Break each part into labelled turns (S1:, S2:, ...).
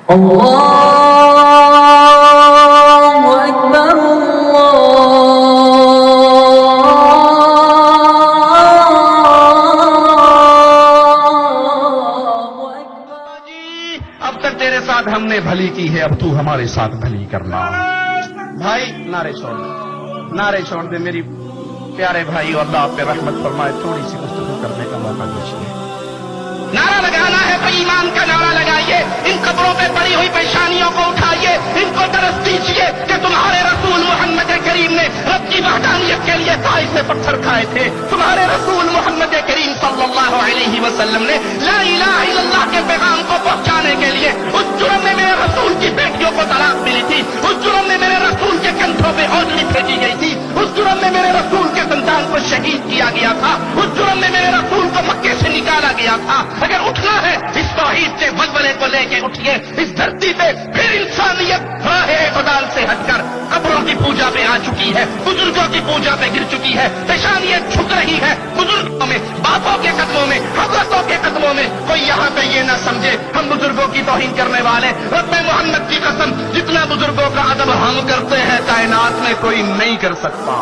S1: اللہ اکبر
S2: اب تک تیرے ساتھ ہم نے بھلی کی ہے، اب تو ہمارے ساتھ بھلی کرنا۔ بھائی نعرے چھوڑ دے میری پیارے بھائی، اور اللہ آپ پہ رحمت فرمائے۔ تھوڑی سی گفتگو کرنے کا موقع دیجیے۔ نعرہ لگانا ہے تو ایمان کا نعرہ لگائیے، ان قبروں پہ پڑی ہوئی پریشانیوں کو اٹھائیے، ان کو درس دیجیے کہ تمہارے رسول محمد کریم نے رب کی وحدانیت کے لیے طائف سے پتھر کھائے تھے، تمہارے رسول محمد کریم صلی اللہ علیہ وسلم نے لا الہ الا اللہ کے پیغام کو پہنچانے کے لیے اس جرم میں میرے رسول کی بیٹیوں کو طلاق ملی تھی، اس جرم میں میرے رسول کے کندھوں پہ اوجڑی پھینکی گئی تھی، اس جرم میں میرے رسول کے سنتان کو شہید کیا گیا تھا، اس جرم میں میرے رسول کو مکے سے نکالا گیا تھا۔ اگر اٹھنا ہے اس توحید کے ولولے کو لے کے اٹھیے، اس دھرتی پہ پھر انسانیت راہ اعتدال سے ہٹ کر قبروں کی پوجا پہ آ چکی ہے، بزرگوں کی پوجا پہ گر چکی ہے، پیشانیاں جھک رہی ہے بزرگوں میں، باپوں کے قدموں میں، حضرتوں کے قدموں میں۔ کوئی یہاں پہ یہ نہ سمجھے ہم بزرگوں کی توہین کرنے والے، رب محمد کی قسم جتنا بزرگوں کا ادب ہم کرتے ہیں کائنات میں کوئی نہیں کر سکتا۔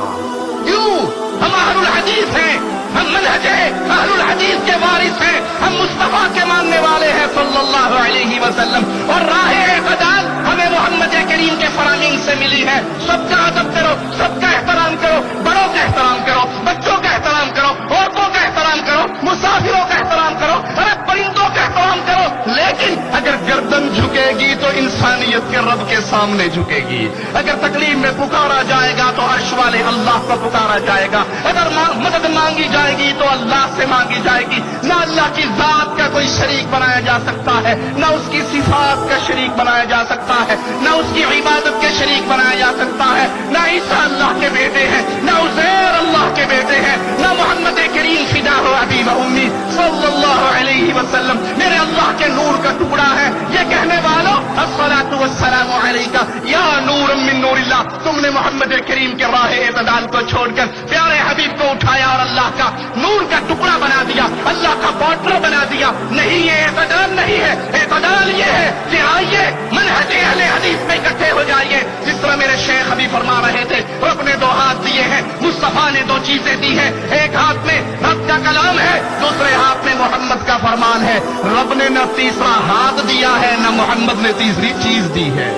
S2: کیوں؟ ہم اہل الحدیث ہیں، ہم منہج اہل الحدیث کے وارث ہیں، ہم مصطفیٰ کے ماننے والے ہیں صلی اللہ علیہ وسلم، اور راہ اعتدال ہمیں محمد کریم کے فرامین سے ملی ہے۔ سب کا ادب کرو، سب کا احترام کرو، بڑوں کا احترام کرو، بچوں کا احترام کرو، عورتوں کا احترام کرو، مسافروں کا احترام کرو، ارے پرندوں کا احترام کرو، لیکن اگر گردن جھکے گی تو انسانیت کے رب کے سامنے جھکے گی۔ اگر تکلیف میں پکارا جائے گا تو عرش والے اللہ کو پکارا جائے گا، اگر مدد مانگی جائے گی تو اللہ سے مانگی جائے گی۔ نہ اللہ کی ذات کا کوئی شریک بنایا جا سکتا ہے، نہ اس کی صفات کا شریک بنایا جا سکتا ہے، نہ اس کی عبادت کے شریک بنایا جا سکتا ہے۔ نہ عیسیٰ اللہ کے بیٹے ہیں، نہ عزیر اللہ کے بیٹے ہیں، نہ محمد کریم فدا ہو ابی و امی صلی اللہ علیہ وسلم میرے اللہ کے نور کا ٹکڑا ہے۔ یہ کہنے والوں الصلاۃ والسلام علیک یا نور من نور اللہ، تم نے محمد کریم کے راہ اعتدال کو چھوڑ کر پیارے حبیب کو اٹھایا اور اللہ کا نور کا ٹکڑا بنا دیا، اللہ کا باٹر بنا دیا۔ نہیں، یہ اعتدال نہیں ہے، اعتدال یہ ہے کہ آئیے منہج اہل حدیث میں اکٹھے ہو جائیے۔ جس طرح میرے شیخ ابھی فرما رہے تھے، رب نے دو ہاتھ دیے ہیں، مصطفیٰ نے دو چیزیں دی ہیں، ایک ہاتھ میں رب کا کلام ہے، دوسرے ہاتھ میں محمد کا فرمان ہے۔ رب نے نہ تیسرا ہاتھ دیا ہے، نہ محمد نے تیسری چیز دی ہے،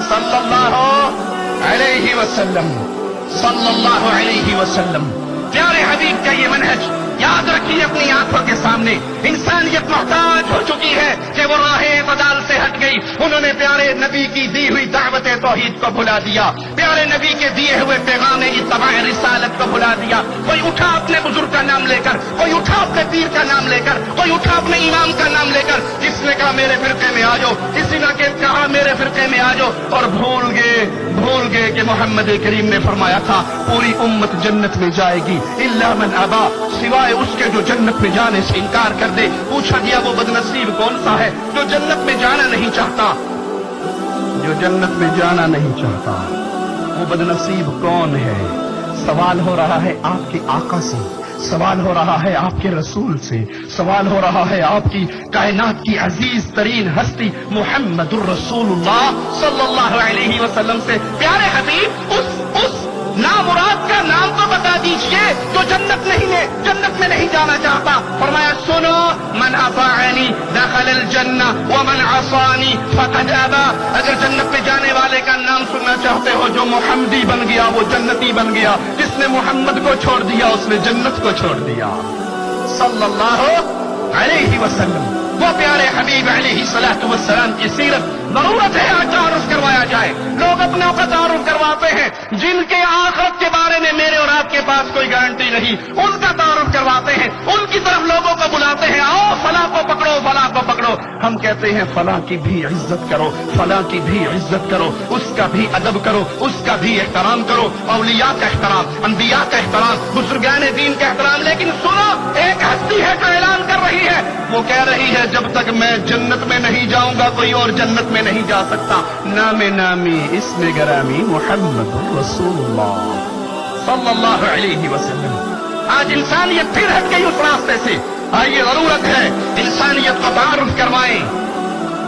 S2: صلی اللہ علیہ وسلم، صلی اللہ علیہ وسلم۔ پیارے حبیب کا یہ منہج یاد رکھیے اپنی آنکھوں کے سامنے۔ انسانیت محتاج ہو چکی ہے کہ وہ راہ اعتدال سے ہٹ گئی، انہوں نے پیارے نبی کی دی ہوئی دعوت توحید کو بھلا دیا، پیارے نبی کے دیے ہوئے پیغام اتباع رسالت کو بھلا دیا۔ کوئی اٹھا اپنے بزرگ کا نام لے کر، کوئی اٹھا اپنے پیر کا نام لے کر، کوئی اٹھا اپنے امام کا نام لے کر، کس نے کہا میرے فرقے میں آ جاؤ، کسی نے کہا میرے فرقے میں آ جاؤ، اور بھول گئے کہ محمد کریم نے فرمایا تھا پوری امت جنت میں جائے گی الا من ابا، سوائے اس کے جو جنت میں جانے سے انکار کر دے۔ پوچھا گیا وہ بدنصیب کون سا ہے جو جنت میں جانا نہیں چاہتا؟ جو جنت میں جانا نہیں چاہتا وہ بدنصیب کون ہے؟ سوال ہو رہا ہے آپ کے آقا سے، سوال ہو رہا ہے آپ کے رسول سے، سوال ہو رہا ہے آپ کی کائنات کی عزیز ترین ہستی محمد الرسول اللہ صلی اللہ علیہ وسلم سے۔ پیارے حبیب اس نامراد کا نام تو بتا دیجئے جو جنت میں نہیں جانا چاہتا۔ فرمایا سنو، من اطاعنی دخل الجنہ ومن عصانی فقد ابا۔ اگر جنت میں جانے والے کا نام سننا چاہتے ہو، جو محمدی بن گیا وہ جنتی بن گیا، جس نے محمد کو چھوڑ دیا اس نے جنت کو چھوڑ دیا، صلی اللہ علیہ وسلم۔ وہ پیارے حبیب علیہ الصلوۃ والسلام کی سیرت ضرورت ہے آج تعارف کروایا جائے۔ لوگ اپنا تعارف کرواتے ہیں جن کے آخرت کے بارے میں میرے اور آپ کے پاس کوئی گارنٹی نہیں، ان کا تعارف کرواتے ہیں، ان کی طرف لوگوں کو بلاتے ہیں، آؤ فلاں کو پکڑو، فلاں کو پکڑو۔ ہم کہتے ہیں فلاں کی بھی عزت کرو، فلاں کی بھی عزت کرو، اس کا بھی ادب کرو، اس کا بھی احترام کرو، اولیاء کا احترام، انبیاء کا احترام، بزرگان دین کا احترام۔ لیکن سنو، ایک ہستی ہے جو اعلان کر رہی ہے، وہ کہہ رہی ہے جب تک میں جنت میں نہیں جاؤں گا کوئی اور جنت میں نہیں جا سکتا۔ نام نامی اسم گرامی محمد رسول اللہ صلی اللہ علیہ وسلم۔ آج انسانیت پھر ہٹ گئی اس راستے سے۔ آئیے ضرورت ہے انسانیت کو تعارف کروائیں،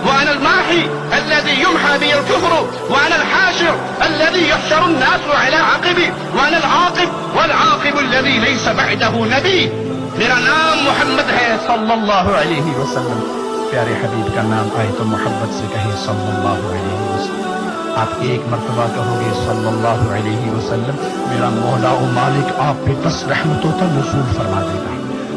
S2: وأنا الماحي الذي يمحى به الكفر وأنا الحاشر الذي يحشر الناس على عقبي وأنا العاقب والعاقب الذي ليس بعده نبي۔ میرا نام محمد ہے صلی اللہ علیہ وسلم۔ پیارے حبیب کا نام آئے تو محبت سے کہیں صلی اللہ علیہ وسلم۔ آپ ایک مرتبہ کہو گے صلی اللہ علیہ وسلم، میرا مولا و مالک آپ پہ 10 رحمتوں کا نزول فرما دے گا،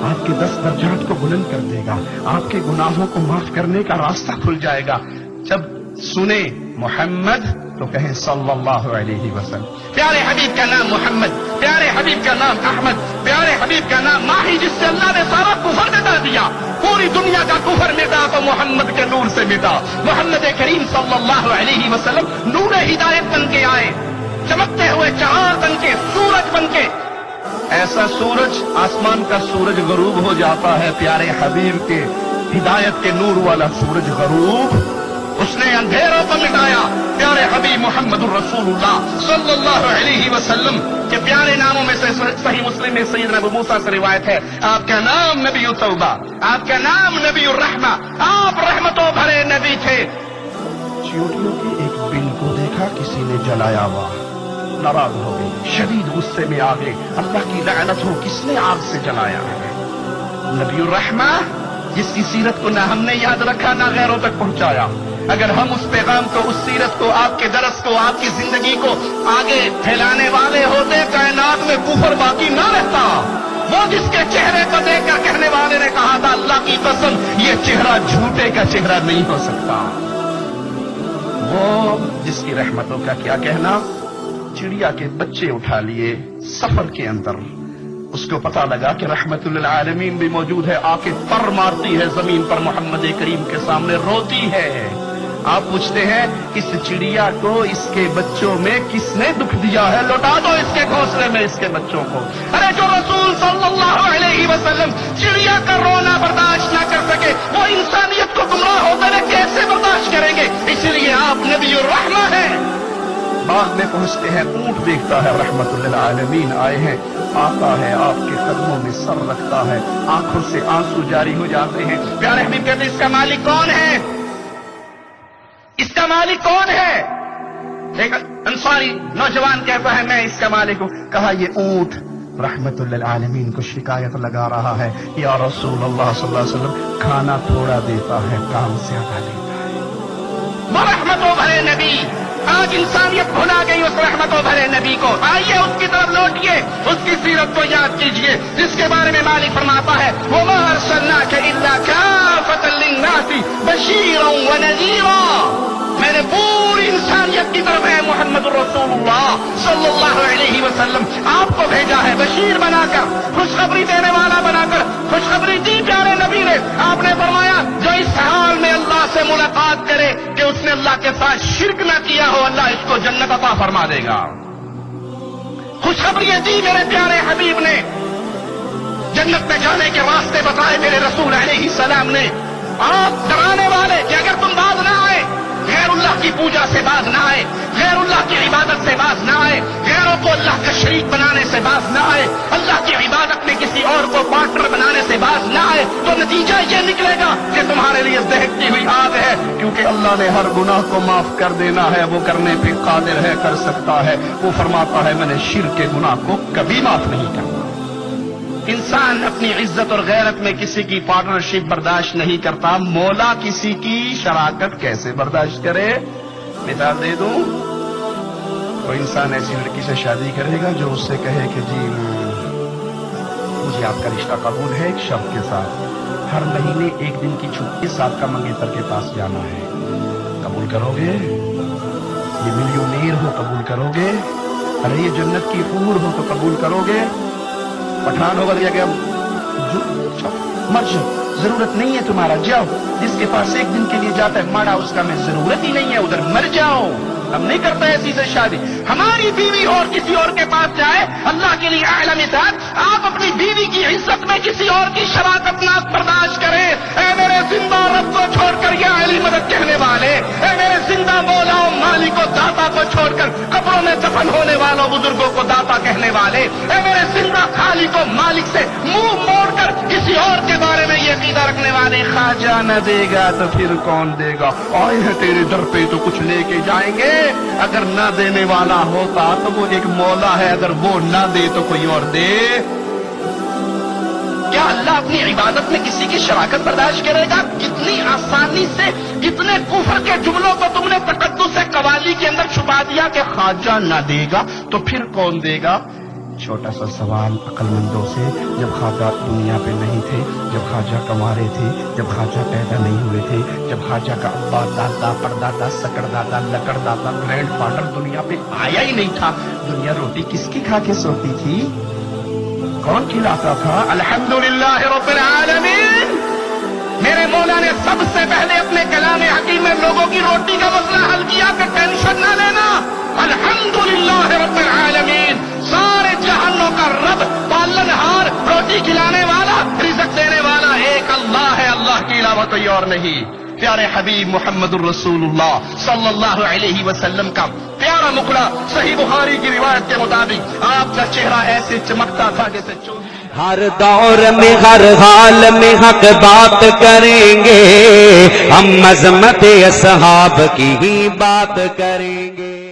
S2: آپ کے 10 درجات کو بلند کر دے گا، آپ کے گناہوں کو معاف کرنے کا راستہ کھل جائے گا۔ جب سنیں محمد تو کہیں صلی اللہ علیہ وسلم۔ پیارے حبیب کا نام محمد، پیارے حبیب کا نام احمد، پیارے حبیب کا نام ماہی، جس سے اللہ نے سارا کفر مٹا دیا، پوری دنیا کا کفر مٹا تو محمد کے نور سے مٹا۔ محمد کریم صلی اللہ علیہ وسلم نور ہدایت بن کے آئے، چمکتے ہوئے چراغ بن کے، سورج بن کے۔ ایسا سورج، آسمان کا سورج غروب ہو جاتا ہے، پیارے حبیب کے ہدایت کے نور والا سورج غروب، اس نے اندھیروں کو مٹایا۔ پیارے حبیب محمد الرسول اللہ صلی اللہ علیہ وسلم کے پیارے ناموں میں سے صحیح مسلم میں سیدنا ابو موسیٰ سے روایت ہے، آپ کا نام نبی التوبہ، آپ کا نام نبی الرحمہ، آپ رحمتوں بھرے نبی تھے۔ چیونٹیوں کی ایک بن کو دیکھا کسی نے جلایا ہوا، ناراض ہو گئی، شدید غصے میں آ گئے، اللہ کی لعنت ہو، کس نے آگ سے جلایا ہے؟ نبی الرحمہ، جس کی سیرت کو نہ ہم نے یاد رکھا نہ غیروں تک پہنچایا۔ اگر ہم اس پیغام کو، اس سیرت کو، آپ کے درس کو، آپ کی زندگی کو آگے پھیلانے والے ہوتے، کائنات میں کفر باقی نہ رہتا۔ وہ جس کے چہرے کو دیکھ کر کہنے والے نے کہا تھا اللہ کی قسم یہ چہرہ جھوٹے کا چہرہ نہیں ہو سکتا، وہ جس کی رحمتوں کا کیا کہنا، چڑیا کے بچے اٹھا لیے سفر کے اندر، اس کو پتا لگا کہ رحمت للعالمین بھی موجود ہے، آ کے پر مارتی ہے زمین پر، محمد کریم کے سامنے روتی ہے۔ آپ پوچھتے ہیں اس چڑیا کو، اس کے بچوں میں کس نے دکھ دیا ہے؟ لوٹا دو اس کے گھونسلے میں اس کے بچوں کو۔ ارے جو رسول صلی اللہ علیہ وسلم چڑیا کا رونا برداشت نہ کر سکے، وہ انسانیت کو گمراہ ہوتے ہوئے کیسے برداشت کریں گے؟ اس لیے آپ نبی الرحمہ ہیں۔ باغ میں پہنچتے ہیں، اونٹ دیکھتا ہے، رحمت للعالمین آئے ہیں، آتا ہے، آپ کے قدموں میں سر رکھتا ہے، آنکھوں سے آنسو جاری ہو جاتے ہیں۔ پیارے حبیب کہتے ہیں اس کا مالک کون ہے؟ اس کا مالک کون ہے؟ ایک انصاری نوجوان کہتا ہے میں اس کا مالک ہوں۔ کہا یہ اونٹ رحمت للعالمین کو شکایت لگا رہا ہے، یا رسول اللہ صلی اللہ علیہ وسلم کھانا تھوڑا دیتا ہے، کام زیادہ لیتا ہے۔ وہ رحمتوں بھرے نبی، آج انسانیت بھلا گئی اس رحمتوں بھرے نبی کو۔ آئیے اس کی طرف لوٹیے، اس کی سیرت کو یاد کیجیے، جس کے بارے میں مالک فرماتا ہے وَمَا أَرْسَلْنَاكَ إِلَّا كَافَةً لِلنَّاسِ بَشِيرًا وَنَذِيرًا۔ میں نے پوری انسانیت کی طرف ہے محمد الرسول اللہ صلی اللہ علیہ وسلم آپ کو بھیجا ہے، بشیر بنا کر، خوشخبری دینے والا بنا کر خوشخبری دی پیارے نبی نے۔ آپ نے فرمایا جو اس حال میں اللہ سے ملاقات کرے کہ اس نے اللہ کے ساتھ شرک نہ کیا ہو، اللہ اس کو جنت عطا فرما دے گا۔ خوشخبری دی میرے پیارے حبیب نے، جنت میں جانے کے راستے بتائے میرے رسول علیہ السلام نے۔ آپ ڈرانے والے کہ اگر تم باز نہ آئے، غیر اللہ کی پوجا سے باز نہ آئے، غیر اللہ کی عبادت سے باز نہ آئے، غیروں کو اللہ کا شریک بنانے سے باز نہ آئے، اللہ کی عبادت میں کسی اور کو پارٹنر بنانے سے باز نہ آئے، تو نتیجہ یہ نکلے گا کہ تمہارے لیے دہکتی ہوئی آگ ہے، کیونکہ اللہ نے ہر گناہ کو معاف کر دینا ہے، وہ کرنے پہ قادر ہے، کر سکتا ہے۔ وہ فرماتا ہے میں نے شرک کے گناہ کو کبھی معاف نہیں کرنا۔ انسان اپنی عزت اور غیرت میں کسی کی پارٹنرشپ برداشت نہیں کرتا، مولا کسی کی شراکت کیسے برداشت کرے؟ مثال دے دوں، کوئی انسان ایسی لڑکی سے شادی کرے گا جو اس سے کہے کہ جی مجھے آپ کا رشتہ قبول ہے ایک شرط کے ساتھ، ہر مہینے ایک دن کی چھٹی صاحب کا منگیتر کے پاس جانا ہے، قبول کرو گے؟ یہ ملیونیر ہو قبول کرو گے؟ ارے یہ جنت کی حور ہو تو قبول کرو گے؟ پٹھان ہوگا تو کہ مر جاؤ، ضرورت نہیں ہے تمہارا، جاؤ، جس کے پاس ایک دن کے لیے جاتا ہے ماڑا اس کا میں ضرورت ہی نہیں ہے، ادھر مر جاؤ۔ ہم نہیں کرتے ایسی سے شادی، ہماری بیوی اور کسی اور کے پاس جائے، اللہ کے لیے اعلم اطاعت، آپ اپنی بیوی کی عزت میں کسی اور کی شراکت نہ برداشت کریں۔ اے میرے زندہ رب کو چھوڑ کر یا علی مدد کہنے والے، اے میرے زندہ مولا و مالک و داتا کو چھوڑ کر قبروں میں دفن ہونے والوں بزرگوں کو داتا کہنے والے، اے میرے زندہ خالق و مالک سے منہ موڑ کر کسی اور کے بارے میں یہ عقیدہ رکھنے والے، خواجہ نہ دے گا تو پھر کون دے گا، آئے ہیں تیرے در پہ تو کچھ لے کے جائیں گے، اگر نہ دینے والا ہوتا تو وہ ایک مولا ہے، اگر وہ نہ دے تو کوئی اور دے۔ کیا اللہ اپنی عبادت میں کسی کی شراکت برداشت کرے گا؟ کتنی آسانی سے کتنے کفر کے جملوں کو تم نے تقدس سے قوالی کے اندر چھپا دیا کہ خواجہ نہ دے گا تو پھر کون دے گا۔ چھوٹا سا سوال عقل مندوں سے، جب خواجہ دنیا پہ نہیں تھے، جب خواجہ کنوارے تھے، جب خواجہ پیدا نہیں ہوئے تھے، جب خواجہ کا ابا دادا پردادا سکڑ دادا لکڑ دادا گرینڈ فادر دنیا پہ آیا ہی نہیں تھا، دنیا روٹی کس کی کھا کے سوتی تھی؟ کون کھلاتا تھا؟ الحمدللہ رب العالمین۔ میرے مولا نے سب سے پہلے اپنے کلام حکیم میں لوگوں کی روٹی کا مسئلہ حل کیا کہ ٹینشن نہ لینا، الحمدللہ رب العالمین، سارے جہانوں کا رب، پالنہار، روٹی کھلانے والا، رزق دینے والا ایک اللہ ہے، اللہ کے علاوہ کوئی اور نہیں۔ پیارے حبیب محمد الرسول اللہ صلی اللہ علیہ وسلم کا پیارا مکڑا صحیح بخاری کی روایت کے مطابق آپ کا چہرہ ایسے چمکتا تھا جیسے
S1: ہر دور میں ہر حال میں حق بات کریں گے، ہم عظمت اصحاب کی ہی بات کریں گے۔